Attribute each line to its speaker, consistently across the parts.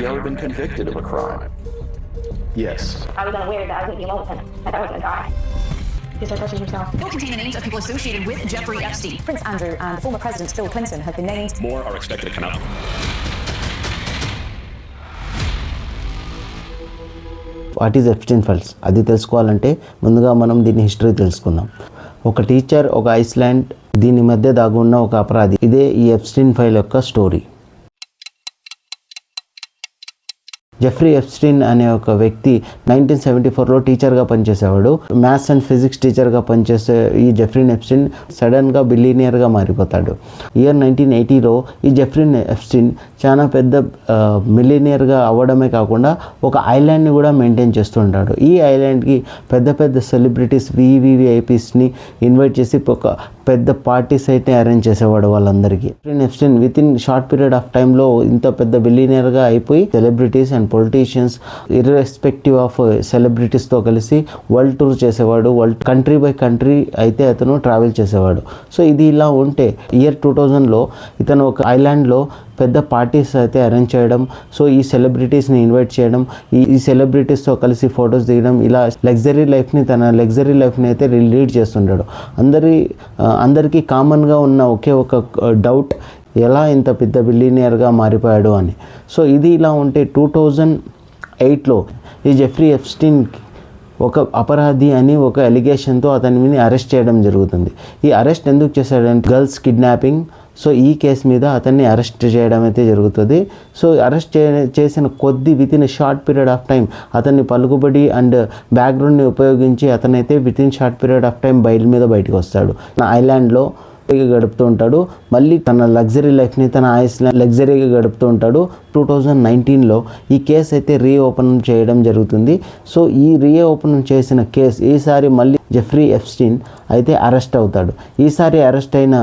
Speaker 1: ever been convicted of a crime? Yes.
Speaker 2: I was unaware that I was going to be alone with him, that I was going to die. He started touching himself.
Speaker 3: It will contain the names of people associated with Jeffrey Epstein.
Speaker 4: Prince Andrew and former President Bill Clinton have been named.
Speaker 1: More are expected to come out.
Speaker 5: What is Epstein files అది తెలుసుకోవాలంటే ముందుగా మనం దీని history తెలుసుకుందాం. ఒక teacher, ఒక Iceland, దీని మధ్య దాగున్న ఒక అపరాధి, ఇదే ఈ ఎప్స్టీన్ ఫైల్ యొక్క స్టోరీ. జెఫ్రీ ఎప్స్టీన్ అనే ఒక వ్యక్తి 1974లో టీచర్గా పనిచేసేవాడు. మ్యాథ్స్ అండ్ ఫిజిక్స్ టీచర్గా పనిచేసే ఈ జెఫ్రీ ఎప్స్టీన్ సడన్గా బిలియనియర్గా మారిపోతాడు. ఇయర్ 1980లో ఈ జెఫ్రీ ఎప్స్టీన్ చాలా పెద్ద మిలియనియర్గా అవ్వడమే కాకుండా ఒక ఐలాండ్ని కూడా మెయింటైన్ చేస్తుంటాడు. ఈ ఐలాండ్కి పెద్ద పెద్ద సెలబ్రిటీస్ VVIPస్ని ఇన్వైట్ చేసి ఒక పెద్ద పార్టీస్ అయితే అరేంజ్ చేసేవాడు వాళ్ళందరికీ. Jeffrey Epstein within short period of టైంలో ఇంత పెద్ద బిలియనియర్గా అయిపోయి celebrities and politicians irrespective of సెలబ్రిటీస్తో కలిసి వరల్డ్ టూర్ చేసేవాడు. వరల్డ్ కంట్రీ బై కంట్రీ అయితే అతను ట్రావెల్ చేసేవాడు. సో ఇది ఇలా ఉంటే ఇయర్ 2000లో ఇతను ఒక ఐలాండ్లో పెద్ద పార్టీస్ అయితే అరేంజ్ చేయడం, సో ఈ సెలబ్రిటీస్ని ఇన్వైట్ చేయడం, ఈ సెలబ్రిటీస్తో కలిసి ఫొటోస్ దిగడం, ఇలా తన లగ్జరీ లైఫ్ని అయితే లీడ్ చేస్తుంటాడు. అందరికీ కామన్గా ఉన్న ఒకే ఒక డౌట్, ఎలా ఇంత పెద్ద బిలియనియర్గా మారిపోయాడు అని. సో ఇది ఇలా ఉంటే 2008లో ఈ జెఫ్రీ ఎప్స్టీన్ ఒక అపరాధి అని ఒక ఎలిగేషన్తో అతనిని అరెస్ట్ చేయడం జరుగుతుంది. ఈ అరెస్ట్ ఎందుకు చేశాడంటే గర్ల్స్ కిడ్నాపింగ్. సో ఈ కేసు మీద అతన్ని అరెస్ట్ చేయడం అయితే జరుగుతుంది. సో అరెస్ట్ చేసిన within short period of time అతన్ని పలుకుబడి అండ్ బ్యాక్గ్రౌండ్ని ఉపయోగించి అతనైతే within short period of time బయటికి వస్తాడు. ఐలాండ్లో గడుపుతూ ఉంటాడు. మళ్ళీ తన లగ్జరీ లైఫ్ని తన లగ్జరీగా గడుపుతూ ఉంటాడు. 2019లో ఈ కేసు అయితే రీఓపెన్ చేయడం జరుగుతుంది. సో ఈ రీఓపెన్ చేసిన కేసు ఈసారి మళ్ళీ జెఫ్రీ ఎప్స్టీన్ అయితే అరెస్ట్ అవుతాడు. ఈసారి అరెస్ట్ అయిన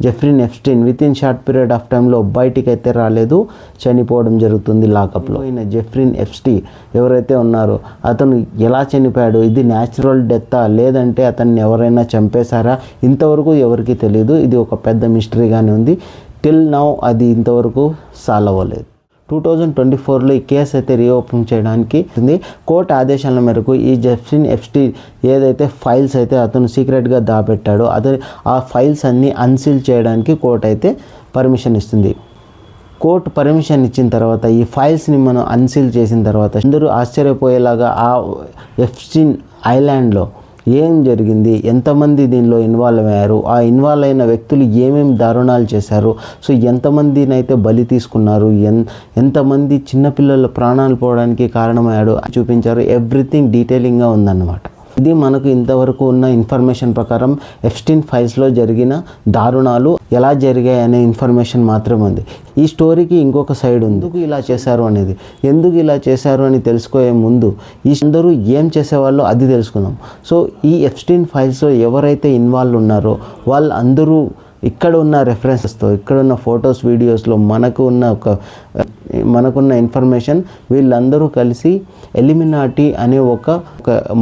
Speaker 5: Jeffrey Epstein within short period of టైంలో బయటికి అయితే రాలేదు, చనిపోవడం జరుగుతుంది లాకప్లో. జెఫ్రీ ఎప్స్టీన్ ఎవరైతే ఉన్నారో అతను ఎలా చనిపోయాడు, ఇది న్యాచురల్ డెత్తా లేదంటే అతన్ని ఎవరైనా చంపేశారా, ఇంతవరకు ఎవరికి తెలియదు. ఇది ఒక పెద్ద మిస్టరీగానే ఉంది. టిల్ నౌ అది ఇంతవరకు సాల్వ్ అవ్వలేదు. 2024లో ఈ కేసు అయితే రీఓపెన్ చేయడానికి కోర్టు ఆదేశాల మేరకు ఈ జెఫ్రీ ఎప్స్టీన్ ఏదైతే ఫైల్స్ అయితే అతను సీక్రెట్గా దాపెట్టాడో ఆ ఫైల్స్ అన్నీ అన్సీల్ చేయడానికి కోర్టు అయితే పర్మిషన్ ఇస్తుంది. కోర్టు పర్మిషన్ ఇచ్చిన తర్వాత ఈ ఫైల్స్ని మనం అన్సీల్ చేసిన తర్వాత అందరూ ఆశ్చర్యపోయేలాగా ఆ ఎప్స్టీన్ ఐలాండ్లో ఏం జరిగింది, ఎంతమంది దీనిలో ఇన్వాల్వ్ అయ్యారు, ఆ ఇన్వాల్వ్ అయిన వ్యక్తులు ఏమేమి దారుణాలు చేశారు, సో ఎంతమందిని అయితే బలి తీసుకున్నారు, ఎంతమంది చిన్నపిల్లల ప్రాణాలు పోవడానికి కారణమయ్యాడు చూపించారు. ఎవ్రీథింగ్ డీటెయిలింగ్గా ఉందన్నమాట. ఇది మనకు ఇంతవరకు ఉన్న ఇన్ఫర్మేషన్ ప్రకారం ఎప్స్టీన్ ఫైల్స్లో జరిగిన దారుణాలు ఎలా జరిగాయి అనే ఇన్ఫర్మేషన్ మాత్రమే ఉంది. ఈ స్టోరీకి ఇంకొక సైడ్ ఉంది. ఎందుకు ఇలా చేశారు అని తెలుసుకోయే ముందు ఈ అందరూ ఏం చేసేవాళ్ళో అది తెలుసుకుందాం. సో ఈ ఎప్స్టీన్ ఫైల్స్లో ఎవరైతే ఇన్వాల్వ్ ఉన్నారో వాళ్ళందరూ ఇక్కడ ఉన్న రెఫరెన్సెస్తో, ఇక్కడ ఉన్న ఫొటోస్, వీడియోస్లో మనకున్న ఇన్ఫర్మేషన్ వీళ్ళందరూ కలిసి ఎలిమినాటీ అనే ఒక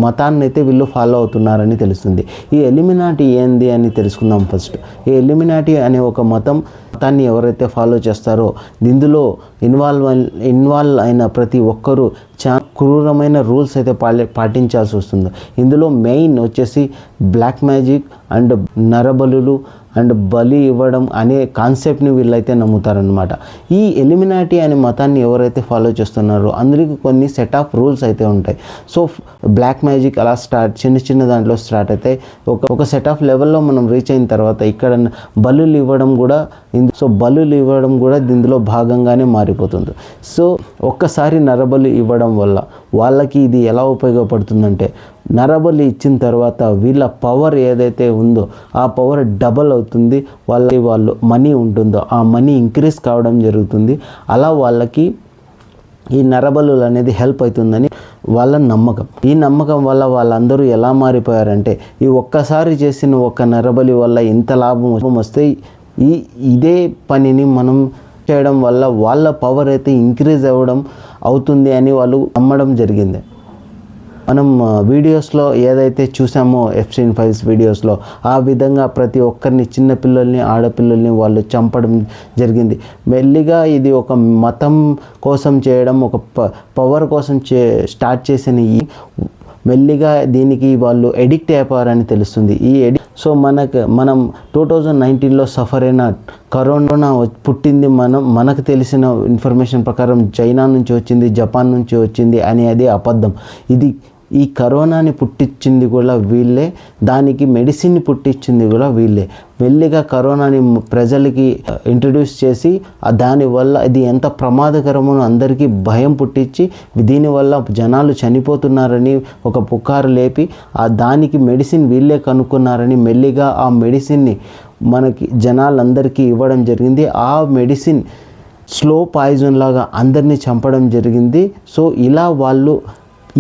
Speaker 5: మతాన్ని అయితే వీళ్ళు ఫాలో అవుతున్నారని తెలుస్తుంది. ఈ ఎలిమినాటీ ఏంది అని తెలుసుకుందాం ఫస్ట్. ఈ ఎలిమినాటీ అనే ఒక మతాన్ని ఎవరైతే ఫాలో చేస్తారో ఇందులో ఇన్వాల్వ్ అయిన ప్రతి ఒక్కరూ చాలా క్రూరమైన రూల్స్ అయితే పాటించాల్సి వస్తుంది. ఇందులో మెయిన్ వచ్చేసి బ్లాక్ మ్యాజిక్ అండ్ నరబలులు అండ్ బలి ఇవ్వడం అనే కాన్సెప్ట్ని వీళ్ళైతే నమ్ముతారనమాట. ఈ ఎలిమినాటీ అనే మతాన్ని ఎవరైతే ఫాలో చేస్తున్నారో అందరికీ కొన్ని సెట్ ఆఫ్ రూల్స్ అయితే ఉంటాయి. సో బ్లాక్ మ్యాజిక్ అలా చిన్న దాంట్లో స్టార్ట్ అయితే ఒక సెట్ ఆఫ్ లెవెల్లో మనం రీచ్ అయిన తర్వాత ఇక్కడ బలులు ఇవ్వడం కూడా ఇందులో భాగంగానే మారిపోతుంది. సో ఒక్కసారి నరబలి ఇవ్వడం వల్ల వాళ్ళకి ఇది ఎలా ఉపయోగపడుతుందంటే, నరబలి ఇచ్చిన తర్వాత వీళ్ళ పవర్ ఏదైతే ఉందో ఆ పవర్ డబల్ అవుతుంది. వాళ్ళు మనీ ఉంటుందో ఆ మనీ ఇంక్రీజ్ కావడం జరుగుతుంది. అలా వాళ్ళకి ఈ నరబలులు అనేది హెల్ప్ అవుతుందని వాళ్ళ నమ్మకం. ఈ నమ్మకం వల్ల వాళ్ళందరూ ఎలా మారిపోయారంటే, ఈ ఒక్కసారి చేసిన ఒక నరబలి వల్ల ఇంత లాభం వస్తే ఇదే పనిని మనం చేయడం వల్ల వాళ్ళ పవర్ అయితే ఇంక్రీజ్ అవుతుంది అని వాళ్ళు నమ్మడం జరిగింది. మనం వీడియోస్లో ఏదైతే చూసామో ఎప్స్టీన్ ఫైల్స్ వీడియోస్లో ఆ విధంగా ప్రతి ఒక్కరిని చిన్నపిల్లల్ని ఆడపిల్లల్ని వాళ్ళు చంపడం జరిగింది. మెల్లిగా ఇది ఒక మతం కోసం చేయడం, ఒక పవర్ కోసం స్టార్ట్ చేసిన ఈ మెల్లిగా దీనికి వాళ్ళు ఎడిక్ట్ అయిపోయారని తెలుస్తుంది. సో మనం 2019లో సఫర్ అయిన కరోనా పుట్టింది మనకు తెలిసిన ఇన్ఫర్మేషన్ ప్రకారం చైనా నుంచి వచ్చింది, జపాన్ నుంచి వచ్చింది అని అది అబద్ధం. ఈ కరోనాని పుట్టించింది కూడా వీళ్ళే, దానికి మెడిసిన్ని పుట్టించింది కూడా వీళ్ళే. మెల్లిగా కరోనాని ప్రజలకి ఇంట్రడ్యూస్ చేసి దానివల్ల ఇది ఎంత ప్రమాదకరమో అందరికీ భయం పుట్టించి దీనివల్ల జనాలు చనిపోతున్నారని ఒక పుకారు లేపి దానికి మెడిసిన్ వీళ్ళే కనుక్కున్నారని మెల్లిగా ఆ మెడిసిన్ని మనకి జనాలందరికీ ఇవ్వడం జరిగింది. ఆ మెడిసిన్ స్లో పాయిజన్ లాగా అందరినీ చంపడం జరిగింది. సో ఇలా వాళ్ళు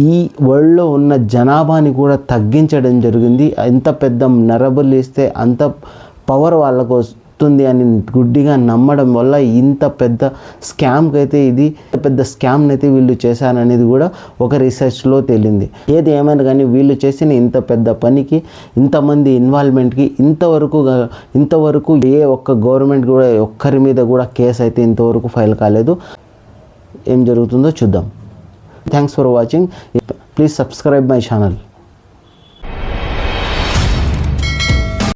Speaker 5: ఈ వరల్డ్లో ఉన్న జనాభాని కూడా తగ్గించడం జరిగింది. ఎంత పెద్ద నరబలి ఇస్తే అంత పవర్ వాళ్ళకు వస్తుంది అని గుడ్డిగా నమ్మడం వల్ల ఇంత పెద్ద స్కామ్కి అయితే ఇది పెద్ద స్కామ్ని అయితే వీళ్ళు చేశారనేది కూడా ఒక రీసెర్చ్లో తేలింది. ఏది ఏమైనా కానీ వీళ్ళు చేసిన ఇంత పెద్ద పనికి, ఇంతమంది ఇన్వాల్వ్మెంట్కి ఇంతవరకు ఏ ఒక్క గవర్నమెంట్ కూడా ఒక్కరి మీద కూడా కేసు అయితే ఇంతవరకు ఫైల్ కాలేదు. ఏం జరుగుతుందో చూద్దాం. Thanks for watching. Please subscribe my channel.